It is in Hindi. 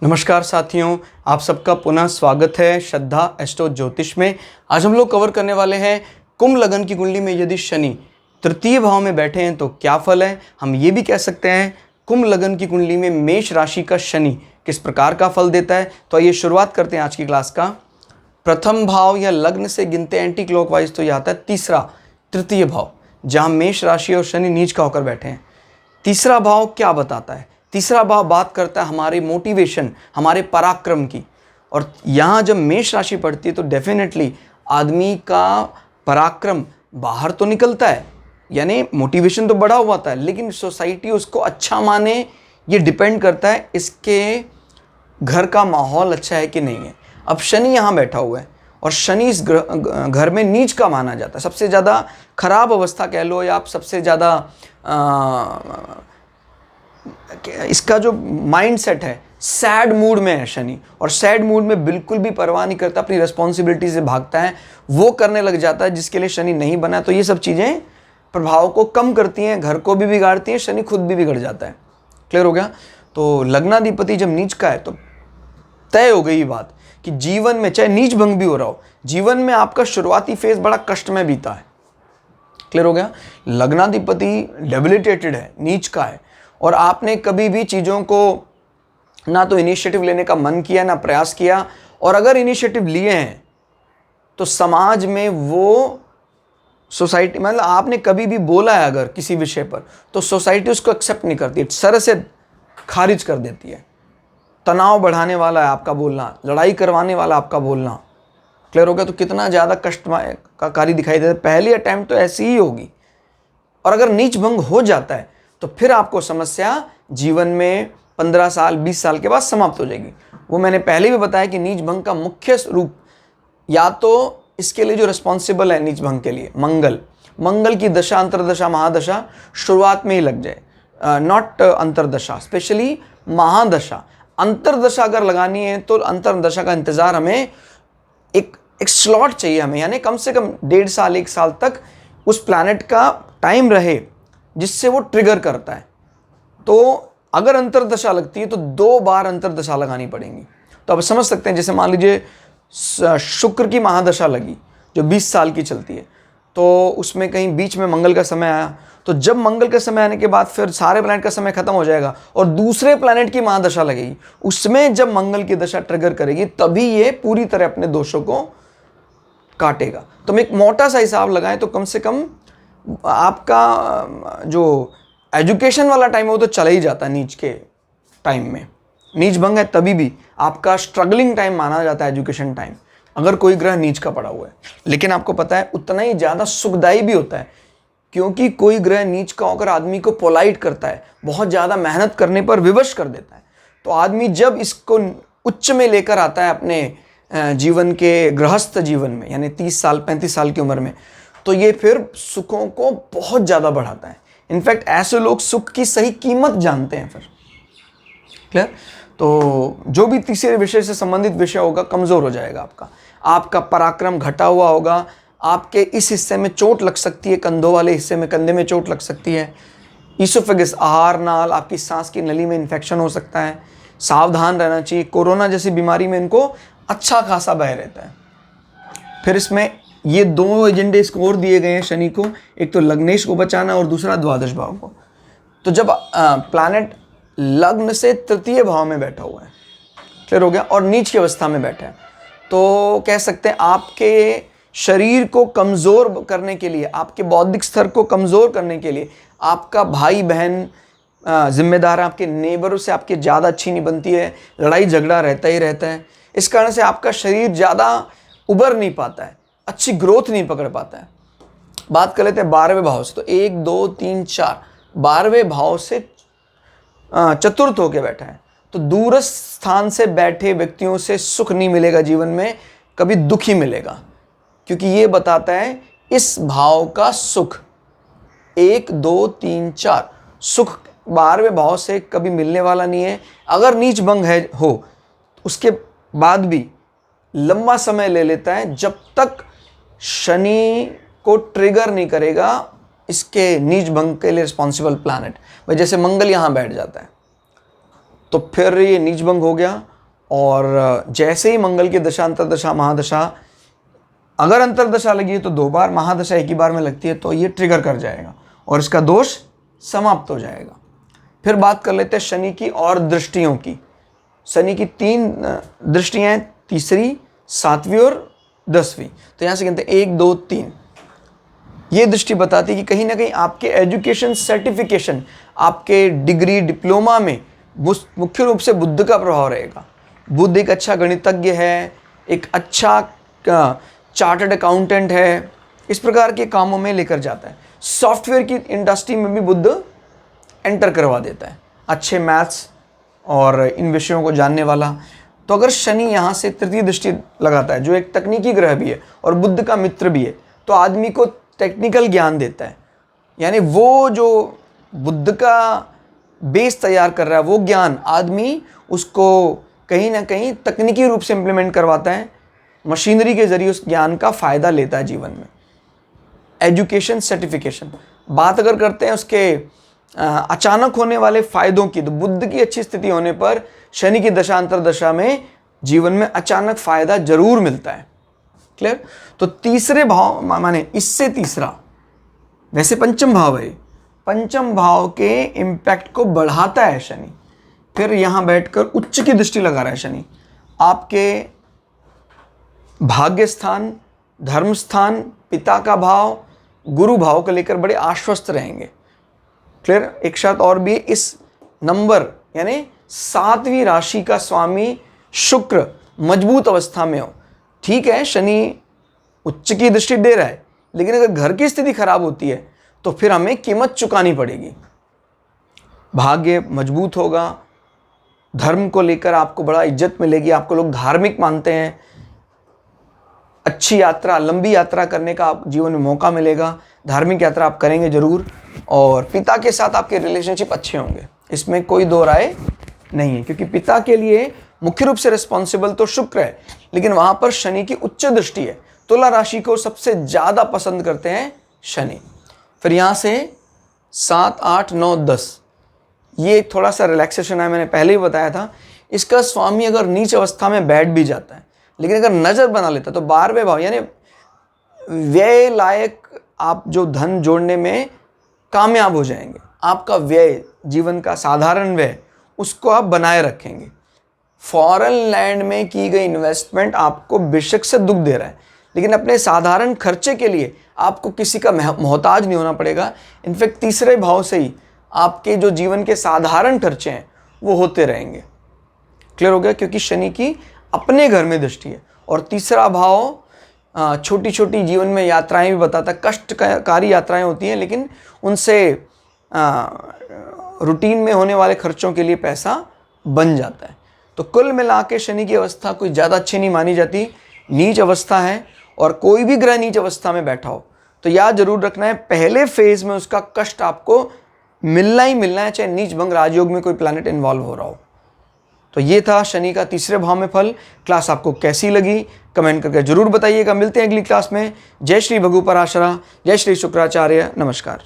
नमस्कार साथियों, आप सबका पुनः स्वागत है श्रद्धा एस्ट्रो ज्योतिष में। आज हम लोग कवर करने वाले हैं कुंभ लगन की कुंडली में यदि शनि तृतीय भाव में बैठे हैं तो क्या फल है। हम ये भी कह सकते हैं कुंभ लगन की कुंडली में मेष राशि का शनि किस प्रकार का फल देता है। तो आइए शुरुआत करते हैं आज की क्लास का। प्रथम भाव या लग्न से गिनते एंटी क्लॉकवाइज तो यह आता है तीसरा तृतीय भाव, जहाँ मेष राशि और शनि नीच का होकर बैठे हैं। तीसरा भाव क्या बताता है? तीसरा भाव बात करता है हमारे मोटिवेशन, हमारे पराक्रम की। और यहाँ जब मेष राशि पड़ती है तो डेफिनेटली आदमी का पराक्रम बाहर तो निकलता है, यानी मोटिवेशन तो बढ़ा हुआ था, लेकिन सोसाइटी उसको अच्छा माने ये डिपेंड करता है इसके घर का माहौल अच्छा है कि नहीं है। अब शनि यहाँ बैठा हुआ है और शनि इस घर में नीच का माना जाता है। सबसे ज़्यादा खराब अवस्था कह लो या आप सबसे ज़्यादा इसका जो माइंडसेट है सैड मूड में है शनि, और सैड मूड में बिल्कुल भी परवाह नहीं करता, अपनी रिस्पॉन्सिबिलिटी से भागता है, वो करने लग जाता है जिसके लिए शनि नहीं बना। तो ये सब चीज़ें प्रभाव को कम करती हैं, घर को भी बिगाड़ती हैं, शनि खुद भी बिगड़ जाता है। क्लियर हो गया? तो लग्नाधिपति जब नीच का है तो तय हो गई बात कि जीवन में चाहे नीच भंग भी हो रहा हो, जीवन में आपका शुरुआती फेज बड़ा कष्ट में बीता है। क्लियर हो गया? लग्नाधिपति डेबिलिटेटेड है, नीच का है, और आपने कभी भी चीज़ों को ना तो इनिशिएटिव लेने का मन किया ना प्रयास किया, और अगर इनिशिएटिव लिए हैं तो समाज में वो सोसाइटी, मतलब आपने कभी भी बोला है अगर किसी विषय पर तो सोसाइटी उसको एक्सेप्ट नहीं करती, सर से खारिज कर देती है। तनाव बढ़ाने वाला है आपका बोलना, लड़ाई करवाने वाला आपका बोलना। क्लियर हो गया? तो कितना ज़्यादा कष्ट का कार्य दिखाई देता है। पहली अटैम्प्ट तो ऐसी ही होगी, और अगर नीच भंग हो जाता है तो फिर आपको समस्या जीवन में 15 साल 20 साल के बाद समाप्त हो जाएगी। वो मैंने पहले भी बताया कि नीच भंग का मुख्य रूप, या तो इसके लिए जो रिस्पॉन्सिबल है नीच भंग के लिए मंगल की दशा, अंतरदशा, महादशा शुरुआत में ही लग जाए, नॉट अंतरदशा, स्पेशली महादशा। अंतरदशा अगर लगानी है तो अंतरदशा का इंतजार हमें एक स्लॉट चाहिए हमें, यानी कम से कम 1.5 साल 1 साल तक उस प्लैनेट का टाइम रहे जिससे वो ट्रिगर करता है। तो अगर अंतरदशा लगती है तो 2 बार अंतरदशा लगानी पड़ेंगी। तो आप समझ सकते हैं, जैसे मान लीजिए शुक्र की महादशा लगी जो 20 साल की चलती है, तो उसमें कहीं बीच में मंगल का समय आया, तो जब मंगल का समय आने के बाद फिर सारे प्लैनेट का समय खत्म हो जाएगा और दूसरे प्लैनेट की महादशा लगेगी, उसमें जब मंगल की दशा ट्रिगर करेगी तभी ये पूरी तरह अपने दोषों को काटेगा। तो हम एक मोटा सा हिसाब लगाएं तो कम से कम आपका जो एजुकेशन वाला टाइम है वो तो चला ही जाता है नीच के टाइम में। नीच भंग है तभी भी आपका स्ट्रगलिंग टाइम माना जाता है एजुकेशन टाइम, अगर कोई ग्रह नीच का पड़ा हुआ है। लेकिन आपको पता है उतना ही ज़्यादा सुखदायी भी होता है, क्योंकि कोई ग्रह नीच का होकर आदमी को पोलाइट करता है, बहुत ज़्यादा मेहनत करने पर विवश कर देता है। तो आदमी जब इसको उच्च में लेकर आता है अपने जीवन के गृहस्थ जीवन में, यानी 30 साल 35 साल की उम्र में, तो ये फिर सुखों को बहुत ज़्यादा बढ़ाता है। इनफैक्ट ऐसे लोग सुख की सही कीमत जानते हैं फिर। क्लियर? तो जो भी तीसरे विषय से संबंधित विषय होगा कमज़ोर हो जाएगा आपका पराक्रम घटा हुआ होगा, आपके इस हिस्से में चोट लग सकती है, कंधों वाले हिस्से में, कंधे में चोट लग सकती है, ईसोफेगस आहार नाल, आपकी सांस की नली में इन्फेक्शन हो सकता है, सावधान रहना चाहिए। कोरोना जैसी बीमारी में इनको अच्छा खासा भय रहता है। फिर इसमें ये 2 एजेंडे इसको और दिए गए हैं शनि को, एक तो लग्नेश को बचाना और दूसरा द्वादश भाव को। तो जब प्लैनेट लग्न से तृतीय भाव में बैठा हुआ है, क्लियर हो गया, और नीच की अवस्था में बैठा है, तो कह सकते हैं आपके शरीर को कमज़ोर करने के लिए, आपके बौद्धिक स्तर को कमज़ोर करने के लिए आपका भाई बहन जिम्मेदार है, आपके नेबरों से आपकी ज़्यादा अच्छी नहीं बनती है, लड़ाई झगड़ा रहता ही रहता है। इस कारण से आपका शरीर ज़्यादा उभर नहीं पाता है, अच्छी ग्रोथ नहीं पकड़ पाता है। बात कर लेते हैं 12वें भाव से, तो 1 2 3 4 12वें भाव से चतुर्थ होके बैठा है, तो दूरस्थ स्थान से बैठे व्यक्तियों से सुख नहीं मिलेगा जीवन में, कभी दुख ही मिलेगा, क्योंकि ये बताता है इस भाव का सुख 1 2 3 4 सुख 12वें भाव से कभी मिलने वाला नहीं है। अगर नीच भंग हो उसके बाद भी लंबा समय ले लेता है, जब तक शनि को ट्रिगर नहीं करेगा इसके नीच भंग के लिए रिस्पॉन्सिबल प्लैनेट। भाई जैसे मंगल यहाँ बैठ जाता है तो फिर ये नीच भंग हो गया, और जैसे ही मंगल की दशा, अंतर्दशा, महादशा, अगर अंतर्दशा लगी है तो 2 बार, महादशा एक ही बार में लगती है तो ये ट्रिगर कर जाएगा और इसका दोष समाप्त हो जाएगा। फिर बात कर लेते हैं शनि की और दृष्टियों की। शनि की 3 दृष्टियाँ हैं, तीसरी, 7वीं और 10वीं। तो यहाँ से कहते हैं 1, 2, 3। ये दृष्टि बताती है कि कहीं ना कहीं आपके एजुकेशन सर्टिफिकेशन, आपके डिग्री, डिप्लोमा में मुख्य रूप से बुध का प्रभाव रहेगा। बुध एक अच्छा गणितज्ञ है, एक अच्छा चार्टर्ड अकाउंटेंट है, इस प्रकार के कामों में लेकर जाता है। सॉफ्टवेयर की इंडस्ट्री में भी बुध एंटर करवा देता है, अच्छे मैथ्स और इन विषयों को जानने वाला। तो अगर शनि यहाँ से तृतीय दृष्टि लगाता है, जो एक तकनीकी ग्रह भी है और बुध का मित्र भी है, तो आदमी को टेक्निकल ज्ञान देता है। यानी वो जो बुध का बेस तैयार कर रहा है, वो ज्ञान आदमी उसको कहीं ना कहीं तकनीकी रूप से इम्प्लीमेंट करवाता है, मशीनरी के जरिए उस ज्ञान का फ़ायदा लेता है जीवन में। एजुकेशन सर्टिफिकेशन, बात अगर करते हैं उसके अचानक होने वाले फ़ायदों की, तो बुध की अच्छी स्थिति होने पर शनि की दशा अंतर्दशा में जीवन में अचानक फ़ायदा जरूर मिलता है। क्लियर? तो तीसरे भाव माने इससे तीसरा, वैसे पंचम भाव है, पंचम भाव के इम्पैक्ट को बढ़ाता है शनि। फिर यहाँ बैठकर उच्च की दृष्टि लगा रहा है शनि। आपके भाग्य स्थान, धर्म स्थान, पिता का भाव, गुरु भाव को लेकर बड़े आश्वस्त रहेंगे। क्लियर? एक शर्त और भी, इस नंबर यानी 7वीं राशि का स्वामी शुक्र मजबूत अवस्था में हो। ठीक है, शनि उच्च की दृष्टि दे रहा है, लेकिन अगर घर की स्थिति खराब होती है तो फिर हमें कीमत चुकानी पड़ेगी। भाग्य मजबूत होगा, धर्म को लेकर आपको बड़ा इज्जत मिलेगी, आपको लोग धार्मिक मानते हैं, अच्छी यात्रा, लंबी यात्रा करने का आप जीवन में मौका मिलेगा, धार्मिक यात्रा आप करेंगे जरूर, और पिता के साथ आपके रिलेशनशिप अच्छे होंगे, इसमें कोई दो राय नहीं है, क्योंकि पिता के लिए मुख्य रूप से रिस्पॉन्सिबल तो शुक्र है, लेकिन वहां पर शनि की उच्च दृष्टि है। तुला राशि को सबसे ज्यादा पसंद करते हैं शनि। फिर यहां से 7, 8, 9, 10 ये थोड़ा सा रिलैक्सेशन है, मैंने पहले ही बताया था। इसका स्वामी अगर नीच अवस्था में बैठ भी जाता है, लेकिन अगर नजर बना लेता है तो 12वें भाव यानी व्यय लायक आप जो धन जोड़ने में कामयाब हो जाएंगे। आपका व्यय, जीवन का साधारण व्यय, उसको आप बनाए रखेंगे। फॉरेन लैंड में की गई इन्वेस्टमेंट आपको बेशक से दुख दे रहा है, लेकिन अपने साधारण खर्चे के लिए आपको किसी का मोहताज नहीं होना पड़ेगा। इनफैक्ट तीसरे भाव से ही आपके जो जीवन के साधारण खर्चे हैं वो होते रहेंगे। क्लियर हो गया? क्योंकि शनि की अपने घर में दृष्टि है। और तीसरा भाव छोटी छोटी जीवन में यात्राएं भी बताता है, कष्टकारी यात्राएं होती हैं, लेकिन उनसे रूटीन में होने वाले खर्चों के लिए पैसा बन जाता है। तो कुल मिला के शनि की अवस्था कोई ज़्यादा अच्छी नहीं मानी जाती, नीच अवस्था है। और कोई भी ग्रह नीच अवस्था में बैठा हो तो याद जरूर रखना है, पहले फेज में उसका कष्ट आपको मिलना ही मिलना है, चाहे नीच भंग राजयोग में कोई प्लैनेट इन्वॉल्व हो रहा हो। तो ये था शनि का तीसरे भाव में फल। क्लास आपको कैसी लगी कमेंट करके जरूर बताइएगा। मिलते हैं अगली क्लास में। जय श्री भगु पराशरा, जय श्री शुक्राचार्य, नमस्कार।